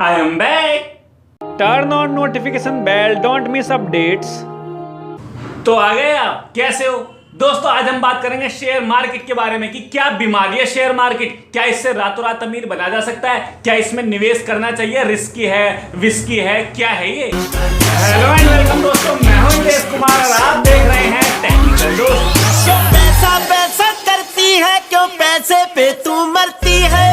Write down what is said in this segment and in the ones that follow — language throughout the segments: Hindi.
I am back. Turn on notification bell, don't miss updates. तो आ गए आप, कैसे हो दोस्तों? आज हम बात करेंगे शेयर मार्केट के बारे में कि क्या बीमारी है शेयर मार्केट, क्या इससे रातों रात अमीर बना जा सकता है, क्या इसमें निवेश करना चाहिए, रिस्की है, विस्की है, क्या है ये? हेलो एंड वेलकम दोस्तों, मैं हूं इंद्रेश कुमार और आप देख रहे हैं टेक्निकल दोस्त। क्यों पैसा पैसा करती है, क्यों पैसे पे तू मरती है।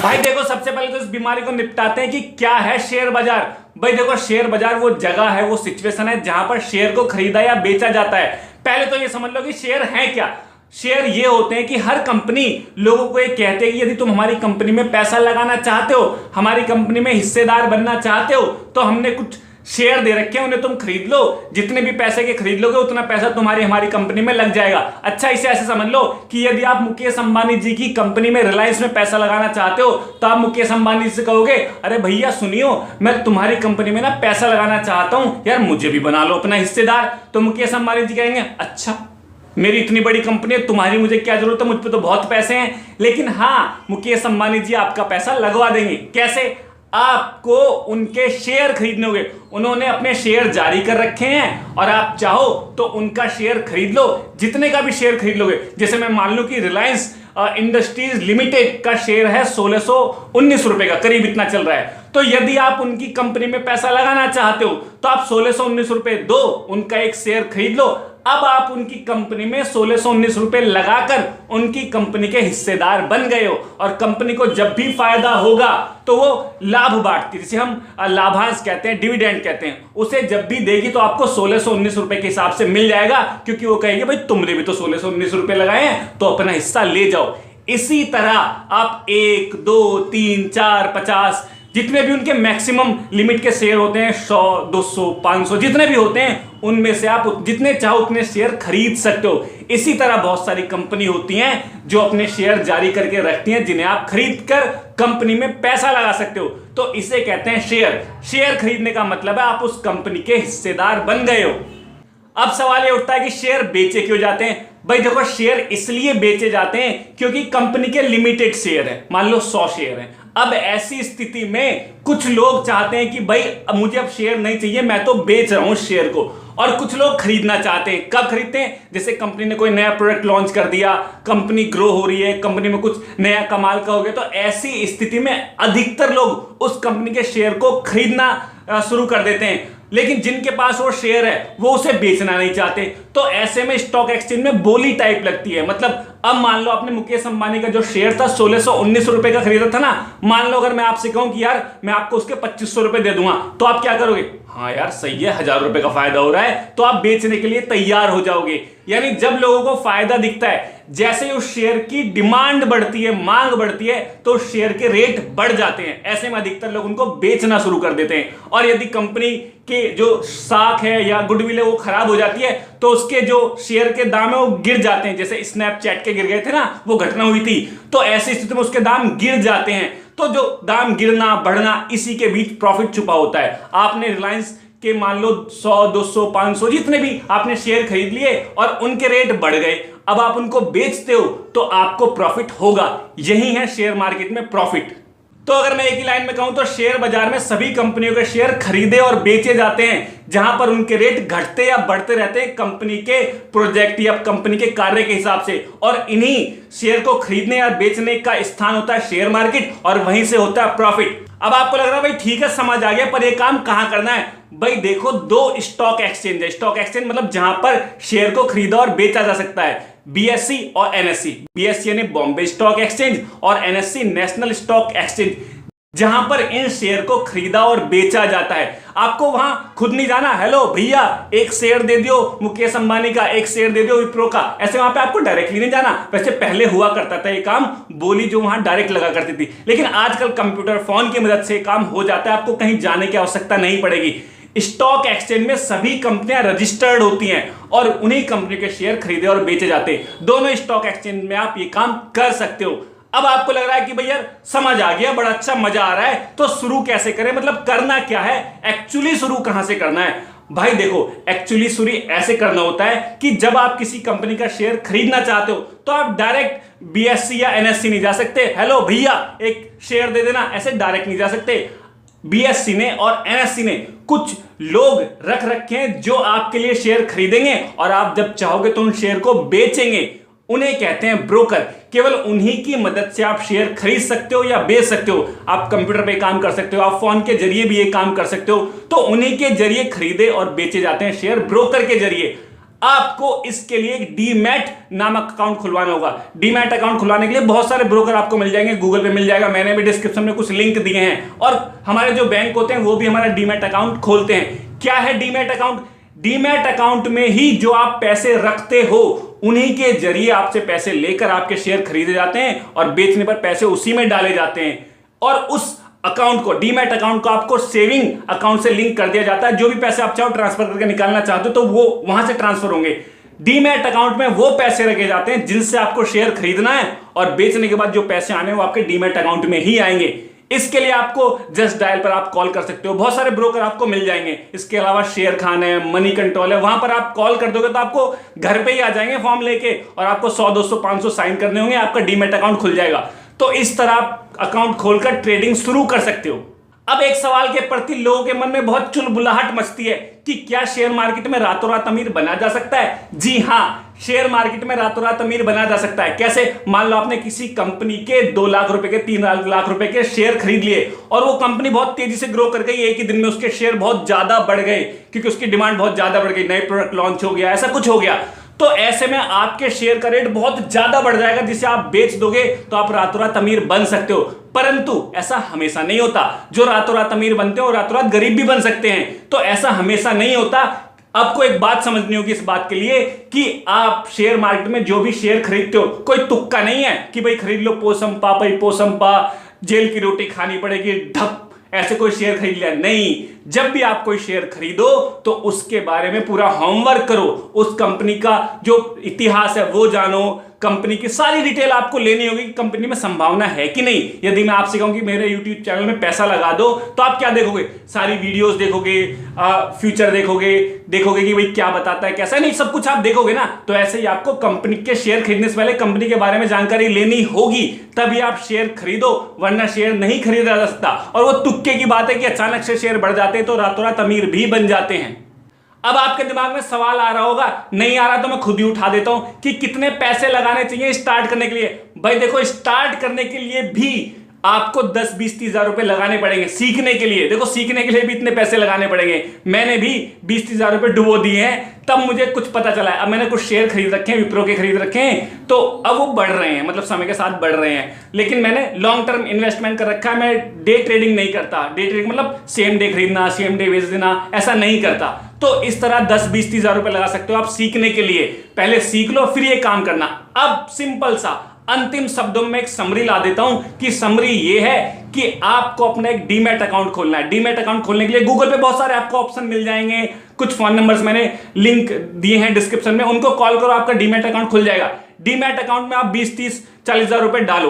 भाई देखो, सबसे पहले तो इस बीमारी को निपटाते हैं कि क्या है शेयर बाजार। भाई देखो, शेयर बाजार वो जगह है, वो सिचुएशन है जहां पर शेयर को खरीदा या बेचा जाता है। पहले तो ये समझ लो कि शेयर है क्या। शेयर ये होते हैं कि हर कंपनी लोगों को ये कहते हैं कि यदि तुम हमारी कंपनी में पैसा लगाना चाहते हो, हमारी कंपनी में हिस्सेदार बनना चाहते हो, तो हमने कुछ शेयर दे रखे हैं, उन्हें तुम खरीद लो। जितने भी पैसे के खरीद लोगे उतना पैसा तुम्हारी हमारी कंपनी में लग जाएगा। अच्छा, इसे ऐसे समझ लो कि यदि आप मुकेश अंबानी जी की कंपनी में रिलायंस में पैसा लगाना चाहते हो, तो आप मुकेश अंबानी जी से कहोगे, अरे भैया सुनियो, मैं तुम्हारी कंपनी में ना पैसा लगाना चाहता हूं यार, मुझे भी बना लो अपना हिस्सेदार। तो मुकेश अंबानी जी कहेंगे, अच्छा मेरी इतनी बड़ी कंपनी है, तुम्हारी मुझे क्या जरूरत है, मुझ पे तो बहुत पैसे हैं। लेकिन हाँ, मुकेश अंबानी जी आपका पैसा लगवा देंगे। कैसे? आपको उनके शेयर खरीदने होंगे। उन्होंने अपने शेयर जारी कर रखे हैं और आप चाहो तो उनका शेयर खरीद लो, जितने का भी शेयर खरीद लोगे। जैसे मैं मान लूं कि रिलायंस इंडस्ट्रीज लिमिटेड का शेयर है 1619 रुपए का, करीब इतना चल रहा है। तो यदि आप उनकी कंपनी में पैसा लगाना चाहते हो तो आप 1619 रुपए दो, उनका एक शेयर खरीद लो। अब आप उनकी कंपनी में 1619 रुपए लगाकर उनकी कंपनी के हिस्सेदार बन गए हो, और कंपनी को जब भी फायदा होगा तो वो लाभ बांटती, जिसे हम लाभांश कहते हैं, डिविडेंड कहते हैं, उसे जब भी देगी तो आपको 1619 रुपए के हिसाब से मिल जाएगा, क्योंकि वो कहेंगे भाई तुमने भी तो 1619 रुपए लगाए हैं, तो अपना हिस्सा ले जाओ। इसी तरह आप 1, 2, 3, 4, 50 जितने भी उनके मैक्सिमम लिमिट के शेयर होते हैं, 100, 200, 500 जितने भी होते हैं, उनमें से आप जितने चाहो उतने शेयर खरीद सकते हो। इसी तरह बहुत सारी कंपनी होती हैं जो अपने शेयर जारी करके रखती हैं, जिन्हें आप खरीद कर कंपनी में पैसा लगा सकते हो। तो इसे कहते हैं शेयर। शेयर खरीदने का मतलब है आप उस कंपनी के हिस्सेदार बन गए हो। अब सवाल ये उठता है कि शेयर बेचे क्यों जाते हैं? भाई देखो, शेयर इसलिए बेचे जाते हैं क्योंकि कंपनी के लिमिटेड शेयर है, मान लो 100 शेयर है। अब ऐसी स्थिति में कुछ लोग चाहते हैं कि भाई मुझे अब शेयर नहीं चाहिए, मैं तो बेच रहा हूं शेयर को, और कुछ लोग खरीदना चाहते हैं। कब खरीदते हैं? जैसे कंपनी ने कोई नया प्रोडक्ट लॉन्च कर दिया, कंपनी ग्रो हो रही है, कंपनी में कुछ नया कमाल का हो गया, तो ऐसी स्थिति में अधिकतर लोग उस कंपनी के शेयर को खरीदना शुरू कर देते हैं। लेकिन जिनके पास वो शेयर है वो उसे बेचना नहीं चाहते, तो ऐसे में स्टॉक एक्सचेंज में बोली टाइप लगती है। मतलब अब मान लो आपने मुकेश अंबानी का जो शेयर था 1619 रुपए का खरीदा था ना, मान लो अगर मैं आपसे कहूं कि यार मैं आपको उसके 2500 रुपए दे दूंगा, तो आप क्या करोगे? हाँ यार सही है, 1000 रुपए का फायदा हो रहा है, तो आप बेचने के लिए तैयार हो जाओगे। यानी जब लोगों को फायदा दिखता है, जैसे ही उस शेयर की डिमांड बढ़ती है, मांग बढ़ती है, तो शेयर के रेट बढ़ जाते हैं। ऐसे में अधिकतर लोग उनको बेचना शुरू कर देते हैं। और यदि कंपनी के जो साख है या गुडविल है वो खराब हो जाती है, तो उसके जो शेयर के दाम है वो गिर जाते हैं। जैसे स्नैपचैट के गिर गए थे ना, वो घटना हुई थी, तो ऐसी स्थिति में उसके दाम गिर जाते हैं। तो जो दाम गिरना बढ़ना, इसी के बीच प्रॉफिट छुपा होता है। आपने रिलायंस के मान लो 100, 200, 500 जितने भी आपने शेयर खरीद लिए और उनके रेट बढ़ गए, अब आप उनको बेचते हो तो आपको प्रॉफिट होगा। यही है शेयर मार्केट में प्रॉफिट। तो अगर मैं एक ही लाइन में कहूं तो शेयर बाजार में सभी कंपनियों के शेयर खरीदे और बेचे जाते हैं, जहां पर उनके रेट घटते या बढ़ते रहते हैं कंपनी के प्रोजेक्ट या कंपनी के कार्य के हिसाब से। और इन्हीं शेयर को खरीदने या बेचने का स्थान होता है शेयर मार्केट, और वहीं से होता है प्रॉफिट। अब आपको लग रहा है भाई ठीक है समझ आ गया, पर यह काम कहां करना है? भाई देखो, 2 स्टॉक एक्सचेंज है। स्टॉक एक्सचेंज मतलब जहां पर शेयर को खरीदा और बेचा जा सकता है, बीएससी और एनएससी। बीएससी यानी बॉम्बे स्टॉक एक्सचेंज और एनएससी नेशनल स्टॉक एक्सचेंज, जहां पर इन शेयर को खरीदा और बेचा जाता है। आपको वहां खुद नहीं जाना, हेलो भैया एक शेयर दे दियो मुकेश अंबानी का, एक शेयर दे दियो विप्रो का, ऐसे वहां पे आपको डायरेक्टली नहीं जाना। वैसे पहले हुआ करता था ये काम, बोली जो वहां डायरेक्ट लगा करती थी, लेकिन आजकल कंप्यूटर फोन की मदद से काम हो जाता है, आपको कहीं जाने की आवश्यकता नहीं पड़ेगी। स्टॉक एक्सचेंज में सभी कंपनियां रजिस्टर्ड होती हैं और उन्हीं कंपनी के शेयर खरीदे और बेचे जाते हैं। दोनों स्टॉक एक्सचेंज में आप ये काम कर सकते हो। अब आपको लग रहा है कि भैया समझ आ गया, बड़ा अच्छा मजा आ रहा है, तो शुरू कैसे करें, मतलब करना क्या है, एक्चुअली शुरू कहां से करना है? भाई देखो, एक्चुअली सूरी ऐसे करना होता है कि जब आप किसी कंपनी का शेयर खरीदना चाहते हो तो आप डायरेक्ट बीएससी या एनएससी नहीं जा सकते, हेलो भैया एक शेयर दे देना, ऐसे डायरेक्ट नहीं जा सकते। बीएससी ने और एनएससी ने कुछ लोग रख रखे हैं जो आपके लिए शेयर खरीदेंगे और आप जब चाहोगे तो उन शेयर को बेचेंगे, उन्हें कहते हैं ब्रोकर। केवल उन्हीं की मदद से आप शेयर खरीद सकते हो या बेच सकते हो। आप कंप्यूटर पे काम कर सकते हो, आप फोन के जरिए भी ये काम कर सकते हो, तो उन्हीं के जरिए खरीदे और बेचे जाते हैं शेयर, ब्रोकर के जरिए। आपको इसके लिए एक डीमैट नामक अकाउंट खुलवाना होगा। डीमैट अकाउंट खुलवाने के लिए बहुत सारे ब्रोकर आपको मिल जाएंगे, गूगल पे मिल जाएगा, मैंने भी डिस्क्रिप्शन में कुछ लिंक दिए हैं, और हमारे जो बैंक होते हैं वो भी हमारा डीमैट अकाउंट खोलते हैं। क्या है डीमैट अकाउंट? डीमैट अकाउंट में ही जो आप पैसे रखते हो उन्हीं के जरिए आपसे पैसे लेकर आपके शेयर खरीदे जाते हैं और बेचने पर पैसे उसी में डाले जाते हैं। और उस अकाउंट को, डीमैट अकाउंट को आपको सेविंग अकाउंट से लिंक कर दिया जाता है। जो भी पैसे आप चाहो ट्रांसफर करके निकालना चाहते हो तो वो वहां से ट्रांसफर होंगे। डीमैट अकाउंट में वो पैसे रखे जाते हैं जिनसे आपको शेयर खरीदना है, और बेचने के बाद जो पैसे आने वो आपके डीमैट अकाउंट में ही आएंगे। इसके लिए आपको जस्ट डायल पर आप कॉल कर सकते हो, बहुत सारे ब्रोकर आपको मिल जाएंगे। इसके अलावा शेयर खान है, मनी कंट्रोल है, वहां पर आप कॉल कर दोगे तो आपको घर पे ही आ जाएंगे फॉर्म लेके, और आपको 100 200 500 साइन करने होंगे, आपका डीमैट अकाउंट खुल जाएगा। तो इस तरह आप अकाउंट खोलकर ट्रेडिंग शुरू कर सकते हो। अब एक सवाल के प्रति लोगों के मन में बहुत चुलबुलाहट मचती है कि क्या शेयर मार्केट में रातों रात अमीर बना जा सकता है? जी हां, शेयर मार्केट में रातों रात अमीर बना जा सकता है। कैसे? मान लो आपने किसी कंपनी के 2 लाख रुपए के 3 लाख रुपए के शेयर खरीद लिए और वो कंपनी बहुत तेजी से ग्रो कर गई, एक ही दिन में उसके शेयर बहुत ज्यादा बढ़ गए क्योंकि उसकी डिमांड बहुत ज्यादा बढ़ गई, नए प्रोडक्ट लॉन्च हो गया, ऐसा कुछ हो गया। तो ऐसे में आपके शेयर का रेट बहुत ज्यादा बढ़ जाएगा, जिसे आप बेच दोगे तो आप रातों रात अमीर बन सकते हो। परंतु ऐसा हमेशा नहीं होता। जो रातों रात अमीर बनते हैं वो रातों रात गरीब भी बन सकते हैं, तो ऐसा हमेशा नहीं होता। आपको एक बात समझनी होगी इस बात के लिए कि आप शेयर मार्केट में जो भी शेयर खरीदते हो कोई तुक्का नहीं है कि भाई खरीद लो पोसम पा, जेल की रोटी खानी पड़ेगी ढप, ऐसे कोई शेयर खरीद लिया नहीं। जब भी आप कोई शेयर खरीदो तो उसके बारे में पूरा होमवर्क करो, उस कंपनी का जो इतिहास है वो जानो, कंपनी की सारी डिटेल आपको लेनी होगी कि कंपनी में संभावना है कि नहीं। यदि मैं आपसे कहूं कि मेरे YouTube चैनल में पैसा लगा दो तो आप क्या देखोगे? सारी वीडियोस देखोगे, फ्यूचर देखोगे कि भाई क्या बताता है, कैसा नहीं, सब कुछ आप देखोगे ना। तो ऐसे ही आपको कंपनी के शेयर खरीदने से पहले कंपनी के बारे में जानकारी लेनी होगी, तभी आप शेयर खरीदो, वरना शेयर नहीं खरीदा जा सकता। और वो तुक्के की बात है कि अचानक से शेयर बढ़ जाते हैं तो रातों रात अमीर भी बन जाते हैं। अब आपके दिमाग में सवाल आ रहा होगा, नहीं आ रहा तो मैं खुद ही उठा देता हूं, कि कितने पैसे लगाने चाहिए स्टार्ट करने के लिए। भाई देखो, स्टार्ट करने के लिए भी आपको 10 20 30 हजार रुपए लगाने पड़ेंगे। सीखने के लिए, देखो सीखने के लिए भी इतने पैसे लगाने पड़ेंगे। मैंने भी 20 30 हजार रुपए डुबो दिए हैं, तब मुझे कुछ पता चला है। अब मैंने कुछ शेयर खरीद रखे हैं, विप्रो के खरीद रखे हैं, तो अब वो बढ़ रहे हैं, मतलब समय के साथ बढ़ रहे हैं। लेकिन मैंने लॉन्ग टर्म इन्वेस्टमेंट कर रखा है, मैं डे ट्रेडिंग नहीं करता। डे ट्रेडिंग मतलब सेम डे खरीदना, सेम डे बेच देना, ऐसा नहीं करता। तो इस तरह 10 20 30 हजार रुपए लगा सकते हो आप सीखने के लिए। पहले सीख लो फिर ये काम करना। अब सिंपल सा अंतिम शब्दों में एक समरी ला देता हूं कि समरी ये है कि आपको अपना एक डीमैट अकाउंट खोलना है। डीमैट अकाउंट खोलने के लिए गूगल पे बहुत सारे आपको ऑप्शन मिल जाएंगे, कुछ फोन नंबर्स मैंने लिंक दिए हैं डिस्क्रिप्शन में, उनको कॉल करो, आपका डीमैट अकाउंट खुल जाएगा। डीमैट अकाउंट में आप 20 30 40 हजार रुपए डालो।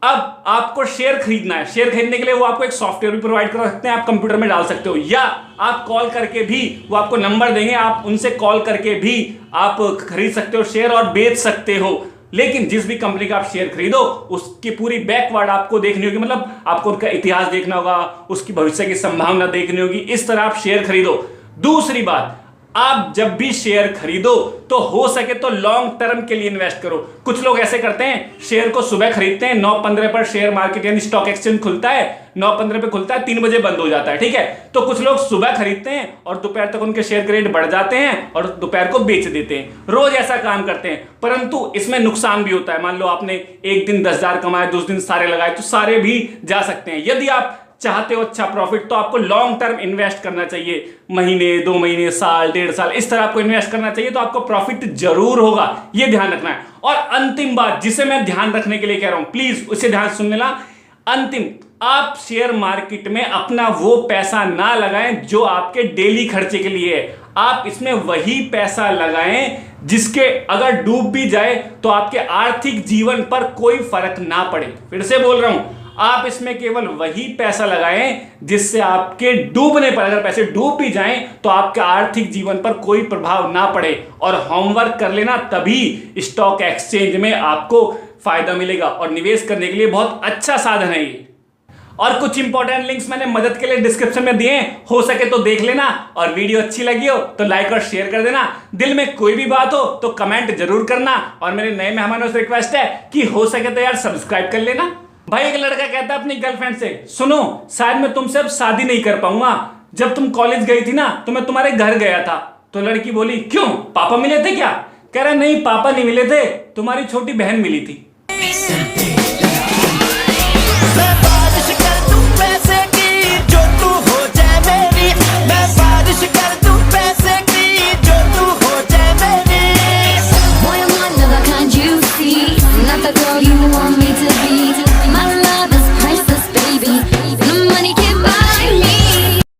अब आपको शेयर खरीदना है, शेयर खरीदने के लिए वो आपको एक सॉफ्टवेयर भी प्रोवाइड कर सकते हैं, आप कंप्यूटर में डाल सकते हो, या आप कॉल करके भी, वो आपको नंबर देंगे, आप उनसे कॉल करके भी आप खरीद सकते हो शेयर और बेच सकते हो। लेकिन जिस भी कंपनी का आप शेयर खरीदो उसकी पूरी बैकवर्ड आपको देखनी होगी, मतलब आपको उनका इतिहास देखना होगा, उसकी भविष्य की संभावना देखनी होगी, इस तरह आप शेयर खरीदो। दूसरी बात, आप जब भी शेयर खरीदो तो हो सके तो लॉन्ग टर्म के लिए इन्वेस्ट करो। कुछ लोग ऐसे करते हैं, शेयर को सुबह खरीदते हैं, 9:15 पर शेयर मार्केट यानी स्टॉक एक्सचेंज खुलता है, 9:15 पे खुलता है, 3 बजे बंद हो जाता है, ठीक है। तो कुछ लोग सुबह खरीदते हैं और दोपहर तक उनके शेयर के रेट बढ़ जाते हैं और दोपहर को बेच देते हैं। रोज ऐसा काम करते हैं, परंतु इसमें नुकसान भी होता है। मान लो आपने एक दिन 10 हजार कमाए, दूसरे दिन सारे लगाए, तो सारे भी जा सकते हैं। यदि आप चाहते हो अच्छा प्रॉफिट तो आपको लॉन्ग टर्म इन्वेस्ट करना चाहिए, महीने 2 महीने, साल 1.5 साल, इस तरह आपको इन्वेस्ट करना चाहिए, तो आपको प्रॉफिट जरूर होगा, ये ध्यान रखना है। और अंतिम बात जिसे मैं ध्यान रखने के लिए कह रहा हूं, प्लीज उसे ध्यान सुन लेना। अंतिम, आप शेयर मार्केट में अपना वो पैसा ना लगाएं जो आपके डेली खर्चे के लिए है। आप इसमें वही पैसा लगाएं जिसके अगर डूब भी जाए तो आपके आर्थिक जीवन पर कोई फर्क ना पड़े। फिर से बोल रहा हूं, आप इसमें केवल वही पैसा लगाएं जिससे आपके डूबने पर, अगर पैसे डूब भी जाएं तो आपके आर्थिक जीवन पर कोई प्रभाव ना पड़े। और होमवर्क कर लेना, तभी स्टॉक एक्सचेंज में आपको फायदा मिलेगा और निवेश करने के लिए बहुत अच्छा साधन है ये। और कुछ इंपॉर्टेंट लिंक्स मैंने मदद के लिए डिस्क्रिप्शन में दिए हैं, हो सके तो देख लेना। और वीडियो अच्छी लगी हो तो लाइक और शेयर कर देना। दिल में कोई भी बात हो तो कमेंट जरूर करना। और मेरे नए मेहमानों से रिक्वेस्ट है कि हो सके तो यार सब्सक्राइब कर लेना। भाई एक लड़का कहता है अपनी गर्लफ्रेंड से, सुनो शायद मैं तुमसे अब शादी नहीं कर पाऊंगा, जब तुम कॉलेज गई थी ना तो मैं तुम्हारे घर गया था। तो लड़की बोली, क्यों, पापा मिले थे क्या? कह रहा नहीं, पापा नहीं मिले थे, तुम्हारी छोटी बहन मिली थी।